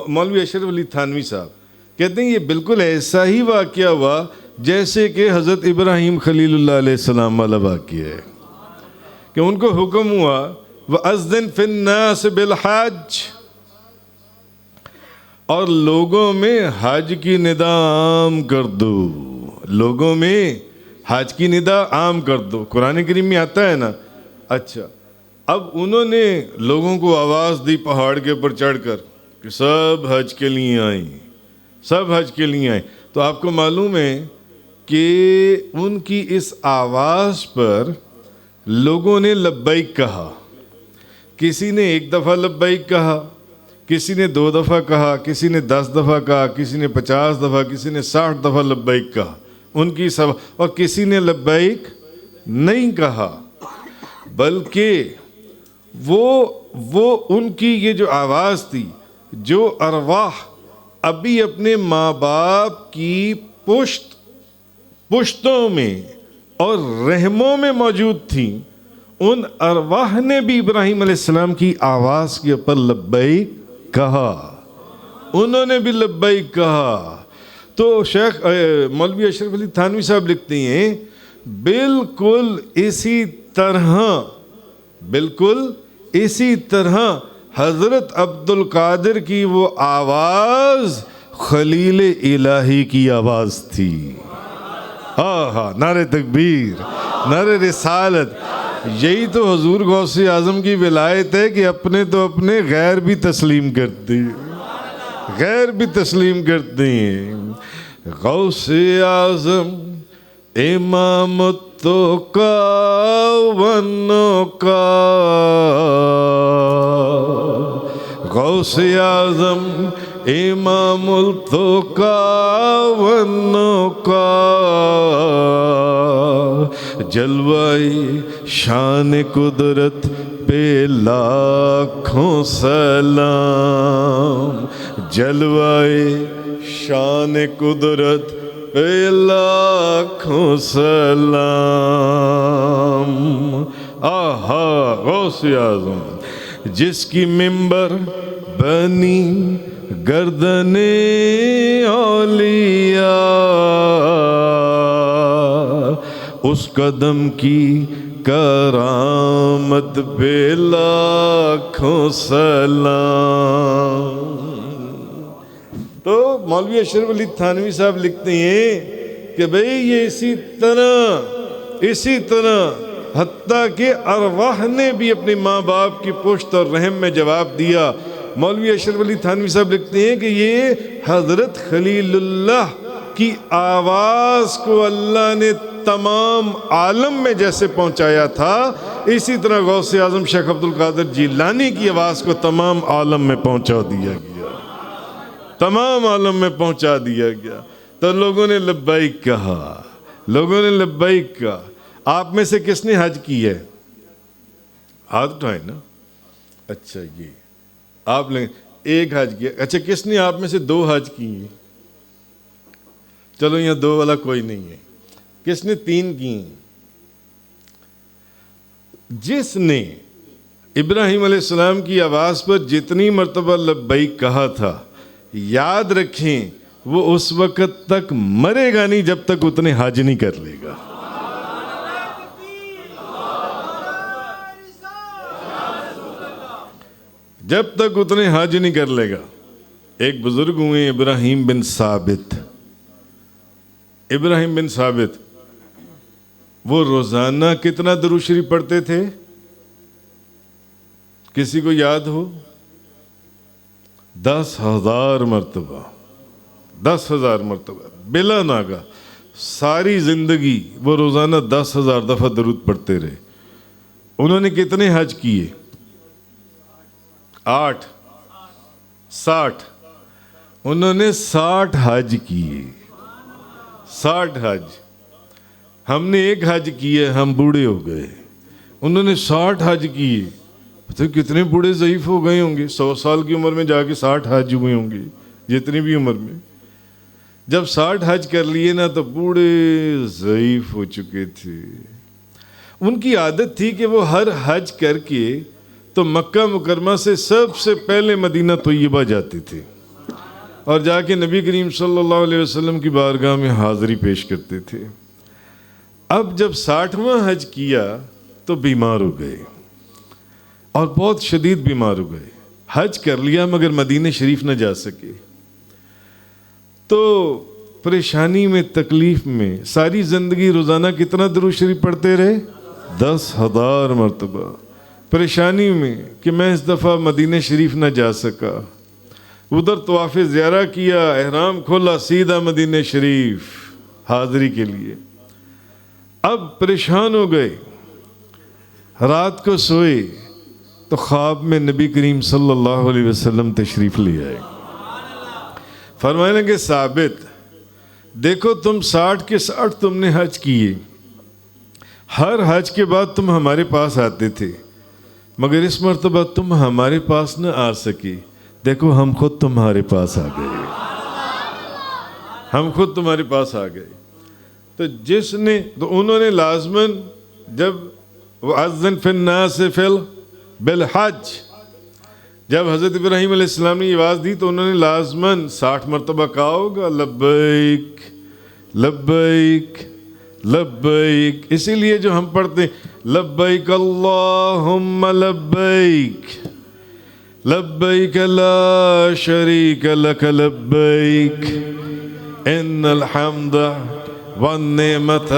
مولوی اشرف علی تھانوی صاحب کہتے ہیں یہ بالکل ایسا ہی واقعہ ہوا جیسے کہ حضرت ابراہیم خلیل اللہ علیہ السلام والا واقعہ ہے کہ ان کو حکم ہوا وَأَذِّن فِي النَّاسِ بِالْحَجِّ، اور لوگوں میں حج کی ندا عام کر دو، لوگوں میں حج کی ندا عام کر دو۔ قرآن کریم میں آتا ہے نا۔ اچھا، اب انہوں نے لوگوں کو آواز دی پہاڑ کے اوپر چڑھ کر کہ سب حج کے لیے آئیں، سب حج کے لیے آئیں۔ تو آپ کو معلوم ہے کہ ان کی اس آواز پر لوگوں نے لبیک کہا۔ کسی نے 1 دفعہ لبیک کہا، کسی نے 2 دفعہ کہا، کسی نے 10 دفعہ کہا، کسی نے 50 دفعہ، کسی نے 60 دفعہ لبیک کہا ان کی سب، اور کسی نے لبیک نہیں کہا، بلکہ وہ ان کی یہ جو آواز تھی، جو ارواح ابھی اپنے ماں باپ کی پشتوں میں اور رحموں میں موجود تھیں، ان ارواح نے بھی ابراہیم علیہ السلام کی آواز کے اوپر لبیک کہا، انہوں نے بھی لبیک کہا۔ تو شیخ مولوی اشرف علی تھانوی صاحب لکھتے ہیں بالکل اسی طرح حضرت عبد القادر کی وہ آواز خلیل الہی کی آواز تھی۔ نعرہ تکبیر، نعرہ رسالت۔ یہی تو حضور غوث اعظم کی ولایت ہے کہ اپنے تو اپنے غیر بھی تسلیم کرتے ہیں، غیر بھی تسلیم کرتے ہیں۔ غوث اعظم امام تو کاونوں کا، غوث اعظم امام تو کاونوں کا، جلوہ شان قدرت پہ لاکھوں سلام، جلوہ شان قدرت پہ لاکھوں سلام۔ غوث اعظم جس کی ممبر بنی گردن اولیاء، اس قدم کی کرامت پہ لاکھوں سلام۔ تو مولوی اشرف علی تھانوی صاحب لکھتے ہیں کہ بھئی یہ اسی طرح حتیٰ کہ ارواح نے بھی اپنے ماں باپ کی پشت اور رحم میں جواب دیا۔ مولوی اشرف علی تھانوی صاحب لکھتے ہیں کہ یہ حضرت خلیل اللہ کی آواز کو اللہ نے تمام عالم میں جیسے پہنچایا تھا، اسی طرح غوث اعظم شیخ عبد القادر جیلانی کی آواز کو تمام عالم میں پہنچا دیا گیا، تمام عالم میں پہنچا دیا گیا۔ تو لوگوں نے لبیک کہا، لوگوں نے لبیک کہا۔ آپ میں سے کس نے حج کی ہے؟ ہاتھ اٹھائیں نا۔ اچھا، یہ آپ نے 1 حج کیا۔ اچھا، کس نے آپ میں سے 2 حج کی ہیں؟ چلو یہاں 2 والا کوئی نہیں ہے۔ کس نے 3 کی ہیں؟ جس نے ابراہیم علیہ السلام کی آواز پر جتنی مرتبہ لبیک کہا تھا، یاد رکھیں وہ اس وقت تک مرے گا نہیں جب تک اتنے حج نہیں کر لے گا۔ جب تک اتنے حج نہیں کر لے گا۔ ایک بزرگ ہوئے ابراہیم بن ثابت، وہ روزانہ کتنا درود شریف پڑھتے تھے؟ کسی کو یاد ہو؟ 10,000 مرتبہ، 10,000 مرتبہ بلا ناغہ ساری زندگی وہ روزانہ 10,000 دفعہ درود پڑھتے رہے۔ انہوں نے کتنے حج کیے؟ 8، 60۔ انہوں نے 60 حج کیے، 60 حج۔ ہم نے 1 حج کیے، ہم بوڑھے ہو گئے۔ انہوں نے 60 حج کیے، پتہ کتنے بوڑھے ضعیف ہو گئے ہوں گے۔ 100 سال کی عمر میں جا کے 60 حج ہوئے ہوں گے، جتنی بھی عمر میں۔ جب 60 حج کر لیے نا تو بوڑھے ضعیف ہو چکے تھے۔ ان کی عادت تھی کہ وہ ہر حج کر کے تو مکہ مکرمہ سے سب سے پہلے مدینہ طیبہ جاتے تھے۔ اور جا کے نبی کریم صلی اللہ علیہ وسلم کی بارگاہ میں حاضری پیش کرتے تھے۔ اب جب 60واں حج کیا تو بیمار ہو گئے اور بہت شدید بیمار ہو گئے۔ حج کر لیا مگر مدینہ شریف نہ جا سکے، تو پریشانی میں، تکلیف میں، ساری زندگی روزانہ کتنا درود شریف پڑھتے رہے؟ 10,000 مرتبہ۔ پریشانی میں کہ میں اس دفعہ مدینہ شریف نہ جا سکا، ادھر طواف زیارہ کیا، احرام کھولا، سیدھا مدینہ شریف حاضری کے لیے۔ اب پریشان ہو گئے، رات کو سوئے تو خواب میں نبی کریم صلی اللہ علیہ وسلم تشریف لے آئے۔ فرمانے لگے ثابت دیکھو تم 60 کے 60 تم نے حج کیے، ہر حج کے بعد تم ہمارے پاس آتے تھے، مگر اس مرتبہ تم ہمارے پاس نہ آ سکے، دیکھو ہم خود تمہارے پاس آ گئے، ہم خود تمہارے پاس آ گئے۔ تو انہوں نے لازماً جب وَأَذِّن فِي النَّاسِ بِالْحَجِّ، جب حضرت ابراہیم علیہ السلام نے یہ آواز دی تو انہوں نے لازماً 60 مرتبہ کہا ہوگا لبیک لبیک لبیک۔ اسی لیے جو ہم پڑھتے ہیں لبیک اللہم لبیک لبیک لا شریک لک لبیک ان الحمد والنعمت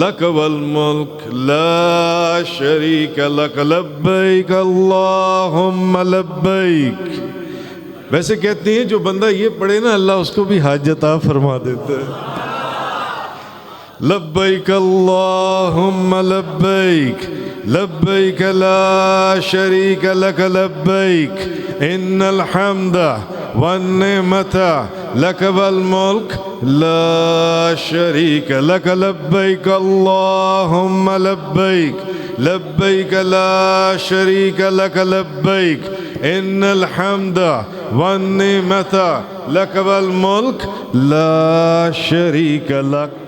لک والملک لا شریک لک لبیک اللہم لبیک۔ ویسے کہتے ہیں جو بندہ یہ پڑھے نا اللہ اس کو بھی حاجت عطا فرما دیتا ہے۔ لبیک اللہم لبیک لبیک لا شریک لک لبیک ان الحمد والنعمت لک والملک لا شریک لک لبیک اللہم لبیک لبیک لا شریک لک لبیک ان الحمد والنعمت لک والملک لا شریک لک۔